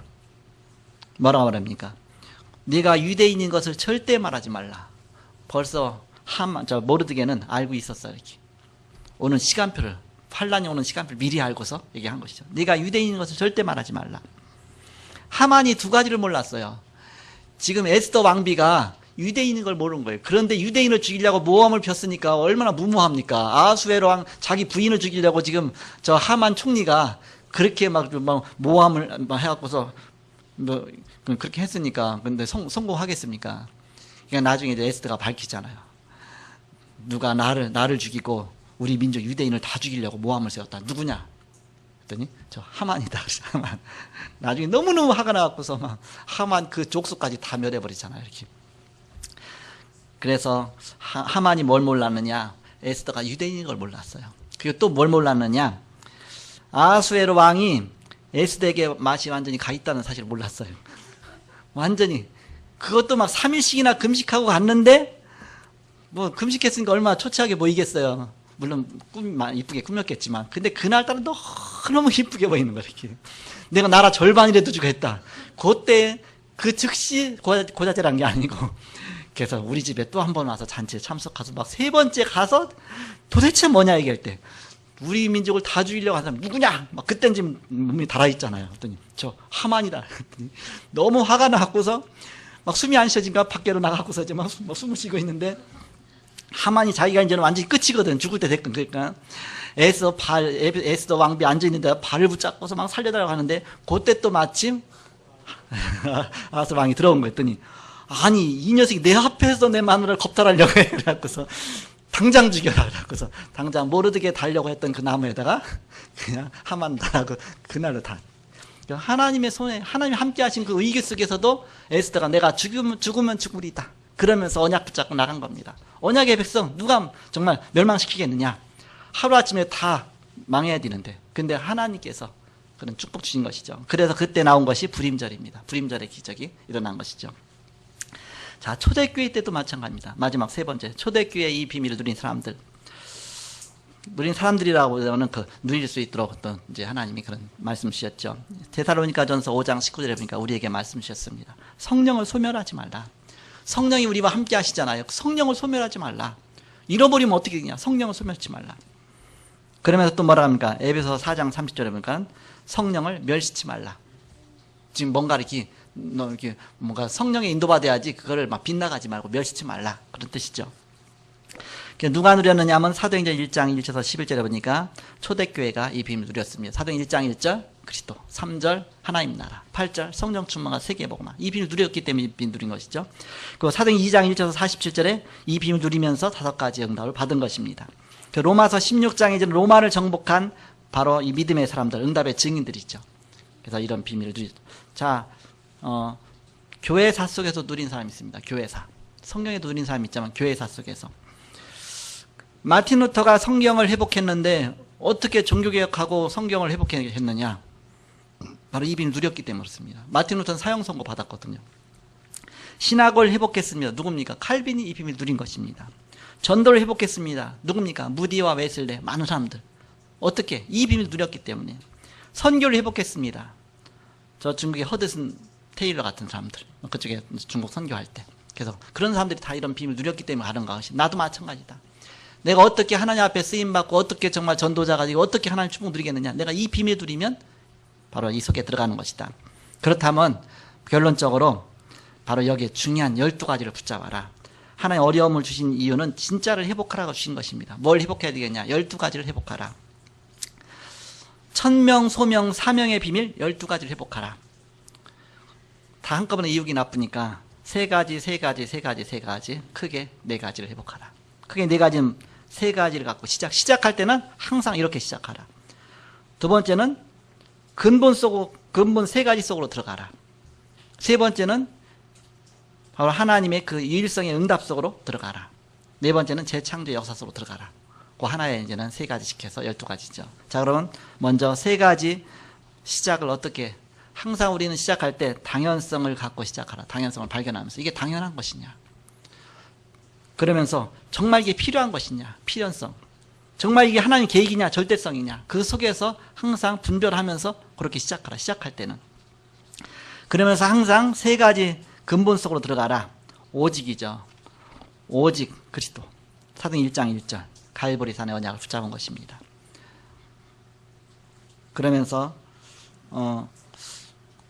Speaker 3: 뭐라고 말합니까? 네가 유대인인 것을 절대 말하지 말라. 벌써 모르드게는 알고 있었어요. 이렇게. 오는 시간표를, 환란이 오는 시간표를 미리 알고서 얘기한 것이죠. 네가 유대인인 것을 절대 말하지 말라. 하만이 두 가지를 몰랐어요. 지금 에스더 왕비가 유대인인 걸 모르는 거예요. 그런데 유대인을 죽이려고 모함을 폈으니까 얼마나 무모합니까? 아수에로 왕 자기 부인을 죽이려고 지금 저 하만 총리가 그렇게 막 모함을 해갖고서 뭐 그렇게 했으니까 근데 성공하겠습니까? 그러니까 나중에 이제 에스더가 밝히잖아요. 누가 나를 죽이고 우리 민족 유대인을 다 죽이려고 모함을 세웠다. 누구냐? 그랬더니 저 하만이다. 하만. 나중에 너무너무 화가 나갖고서 막 하만 그 족속까지 다 멸해버리잖아요. 이렇게. 그래서 하만이 뭘 몰랐느냐? 에스더가 유대인인 걸 몰랐어요. 그리고 또 뭘 몰랐느냐? 아수에로 왕이 에스더에게 맛이 완전히 가 있다는 사실을 몰랐어요. 완전히. 그것도 막 3일씩이나 금식하고 갔는데 뭐 금식했으니까 얼마나 초췌하게 보이겠어요. 물론 이쁘게 꾸몄겠지만 근데 그날따라 너무 이쁘게 보이는 거야. 이렇게. 내가 나라 절반이라도 주고 했다. 그때 그 즉시 고자질한 게 아니고 그래서 우리 집에 또 한 번 와서 잔치에 참석해서 막 세 번째 가서 도대체 뭐냐 얘기할 때 우리 민족을 다 죽이려고 하는 사람 누구냐? 막 그땐 지금 몸이 달아있잖아요. 그랬더니 저 하만이다. 그랬더니 너무 화가 나갖고서 막 숨이 안 쉬어지니까 밖으로 나가고서 이제 막 숨을 쉬고 있는데 하만이 자기가 이제는 완전히 끝이거든. 죽을 때 됐거든. 그러니까 에스더 왕비 앉아있는데 발을 붙잡고서 막 살려달라고 하는데 그때 또 마침 아스 왕이 들어온 거 했더니 아니 이 녀석이 내 앞에서 내 마누라를 겁탈하려고 해. 그래갖고서 당장 죽여라. 그래갖고서 당장 모르드게 달려고 했던 그 나무에다가 그냥 하만 달하고 그날로 다. 하나님의 손에 하나님이 함께 하신 그 의기 속에서도 에스더가 내가 죽으면 죽으리다. 그러면서 언약 붙잡고 나간 겁니다. 언약의 백성 누가 정말 멸망시키겠느냐. 하루아침에 다 망해야 되는데 근데 하나님께서 그런 축복 주신 것이죠. 그래서 그때 나온 것이 불임절입니다. 불임절의 기적이 일어난 것이죠. 자, 초대교회 때도 마찬가지입니다. 마지막 세 번째, 초대교회의 이 비밀을 누린 사람들이라고 하면 누릴 수 있도록 어떤 이제 하나님이 그런 말씀 주셨죠. 데살로니가전서 5장 19절에 보니까 우리에게 말씀 주셨습니다. 성령을 소멸하지 말라. 성령이 우리와 함께 하시잖아요. 성령을 소멸하지 말라. 잃어버리면 어떻게 되냐? 성령을 소멸하지 말라. 그러면서 또 뭐라 합니까? 에베소 4장 30절에 보니까 성령을 멸시치 말라. 지금 뭔가 이렇게 뭔가 성령에 인도받아야지 그거를 막 빗나가지 말고 멸시치 말라. 그런 뜻이죠. 누가 누렸느냐 하면 사도행전 1장 1절에서 11절에 보니까 초대교회가 이 비밀을 누렸습니다. 사도행전 1장 1절 그리스도, 3절 하나님 나라, 8절 성령 충만과 세계복음화. 이 비밀을 누렸기 때문에 이 비밀을 누린 것이죠. 그리고 사도행전 2장 1절에서 47절에 이 비밀을 누리면서 5가지 응답을 받은 것입니다. 로마서 16장에 이제 로마를 정복한 바로 이 믿음의 사람들, 응답의 증인들이죠. 그래서 이런 비밀을 누리죠. 자, 교회사 속에서 누린 사람이 있습니다. 교회사. 성경에도 누린 사람이 있지만 교회사 속에서. 마틴 루터가 성경을 회복했는데 어떻게 종교개혁하고 성경을 회복했느냐? 바로 이 비밀을 누렸기 때문에 그렇습니다. 마틴 루터는 사형 선고 받았거든요. 신학을 회복했습니다. 누굽니까? 칼빈이 이 비밀을 누린 것입니다. 전도를 회복했습니다. 누굽니까? 무디와 웨슬레, 많은 사람들. 어떻게? 이 비밀을 누렸기 때문에. 선교를 회복했습니다. 저 중국의 허드슨 테일러 같은 사람들. 그쪽에 중국 선교할 때. 그래서 그런 사람들이 다 이런 비밀을 누렸기 때문에 가는 것이. 나도 마찬가지다. 내가 어떻게 하나님 앞에 쓰임받고 어떻게 정말 전도자가 되고 어떻게 하나님 축복 누리겠느냐. 내가 이 비밀을 누리면 바로 이 속에 들어가는 것이다. 그렇다면 결론적으로 바로 여기에 중요한 12가지를 붙잡아라. 하나님 어려움을 주신 이유는 진짜를 회복하라고 주신 것입니다. 뭘 회복해야 되겠냐? 12가지를 회복하라. 천명, 소명, 사명의 비밀 12가지를 회복하라. 다 한꺼번에 이유기 나쁘니까 3가지, 3가지, 3가지, 3가지, 크게 4가지를 회복하라. 크게 4가지는 3가지를 갖고 시작할 때는 항상 이렇게 시작하라. 두 번째는 근본 3가지 속으로 들어가라. 세 번째는 바로 하나님의 그 유일성의 응답 속으로 들어가라. 네 번째는 재창조의 역사 속으로 들어가라. 그 하나에 이제는 3가지씩 해서 12가지죠. 자, 그러면 먼저 3가지 시작을 어떻게, 항상 우리는 시작할 때 당연성을 갖고 시작하라. 당연성을 발견하면서 이게 당연한 것이냐. 그러면서 정말 이게 필요한 것이냐. 필연성. 정말 이게 하나님 계획이냐. 절대성이냐. 그 속에서 항상 분별하면서 그렇게 시작하라. 시작할 때는. 그러면서 항상 3가지 근본 속으로 들어가라. 오직이죠. 오직 그리스도. 사도행 1장 1절. 갈보리산의 언약을 붙잡은 것입니다. 그러면서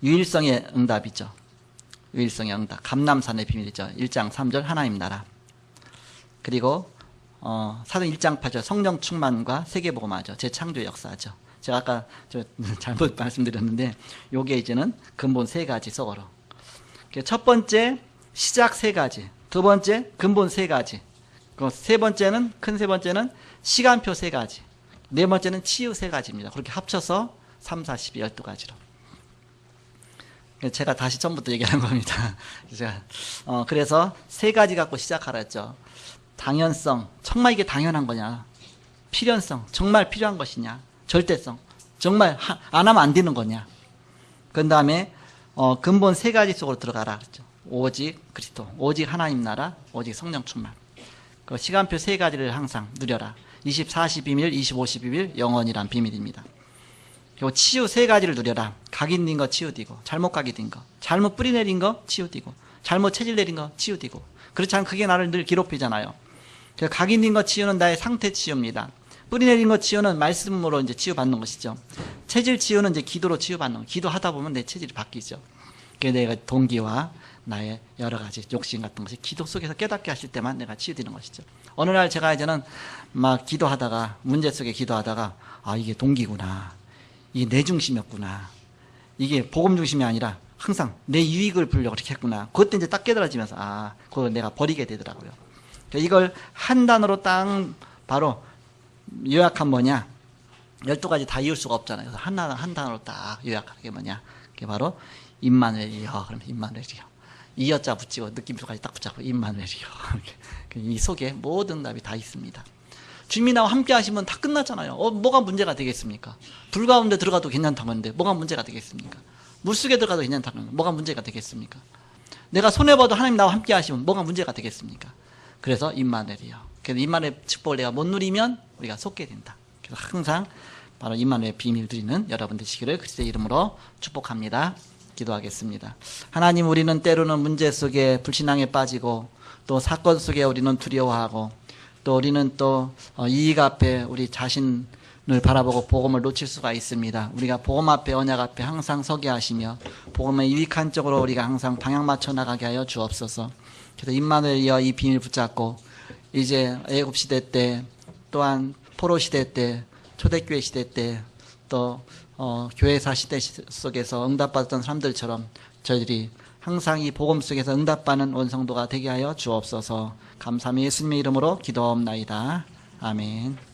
Speaker 3: 유일성의 응답이죠. 유일성의 응답, 감람산의 비밀이죠. 1장 3절 하나님 나라. 그리고 사도행 1장 8절 성령 충만과 세계복음화죠. 재창조의 역사죠. 제가 아까 잘못 말씀드렸는데 요게 이제는 근본 세 가지 속어로. 첫 번째 시작 세 가지, 두 번째 근본 세 가지, 세 번째는 큰 세 번째는 시간표 세 가지, 네 번째는 치유 세 가지입니다. 그렇게 합쳐서 3, 4, 12, 12가지로. 제가 다시 처음부터 얘기하는 겁니다. 그래서 세 가지 갖고 시작하라 했죠. 당연성, 정말 이게 당연한 거냐? 필연성, 정말 필요한 것이냐? 절대성, 정말 안 하면 안 되는 거냐? 그 다음에 근본 세 가지 속으로 들어가라 그랬죠. 오직 그리스도, 오직 하나님 나라, 오직 성령 충만. 그 시간표 세 가지를 항상 누려라. 24시 비밀, 25시 비밀, 영원이란 비밀입니다. 그리고 치유 세 가지를 누려라. 각인 된 거 치유되고, 잘못 각이 된 거, 잘못 뿌리 내린 거 치유되고, 잘못 체질 내린 거 치유되고. 그렇지 않으면 그게 나를 늘 괴롭히잖아요. 그래서 각인 된 거 치유는 나의 상태 치유입니다. 뿌리 내린 거 치유는 말씀으로 이제 치유받는 것이죠. 체질 치유는 이제 기도로 치유받는 거. 기도하다 보면 내 체질이 바뀌죠. 그게 내가 동기와 나의 여러 가지 욕심 같은 것이 기도 속에서 깨닫게 하실 때만 내가 치유되는 것이죠. 어느 날 제가 이제는 막 기도하다가, 문제 속에 기도하다가, 아, 이게 동기구나. 이게 내 중심이었구나. 이게 복음 중심이 아니라 항상 내 유익을 보려고 그렇게 했구나. 그때 이제 딱 깨달아지면서, 아, 그걸 내가 버리게 되더라고요. 이걸 한 단어로 딱 바로 요약한 뭐냐? 12가지 다 이을 수가 없잖아요. 그래서 한 단어로 딱 요약하는 게 뭐냐? 그게 바로 임마누엘이요. 그러면 임마누엘이요. 이 여자 붙이고 느낌표까지 딱 붙잡고 임마누엘이요. 이 속에 모든 답이 다 있습니다. 주님이 나와 함께 하시면 다 끝났잖아요. 뭐가 문제가 되겠습니까? 불 가운데 들어가도 괜찮다고 하는데 뭐가 문제가 되겠습니까? 물속에 들어가도 괜찮다고 하는데 뭐가 문제가 되겠습니까? 내가 손해봐도 하나님 나와 함께 하시면 뭐가 문제가 되겠습니까? 그래서 임마누엘이요. 그래서 임마누엘 축복을 내가 못 누리면 우리가 속게 된다. 그래서 항상 바로 임마누엘 비밀 드리는 여러분 되시기를 그리스도의 이름으로 축복합니다. 기도하겠습니다. 하나님, 우리는 때로는 문제 속에 불신앙에 빠지고 또 사건 속에 우리는 두려워하고 또 우리는 또 이익 앞에 우리 자신을 바라보고 복음을 놓칠 수가 있습니다. 우리가 복음 앞에, 언약 앞에 항상 서게 하시며 복음에 유익한 쪽으로 우리가 항상 방향 맞춰 나가게 하여 주옵소서. 그래서 임마누엘이여 이 비밀 붙잡고 이제 애굽 시대 때 또한 포로 시대 때 초대교회 시대 때 또 교회사 시대 속에서 응답받았던 사람들처럼 저희들이 항상 이 복음 속에서 응답받는 원성도가 되게 하여 주옵소서. 감사함이 예수님의 이름으로 기도하옵나이다. 아멘.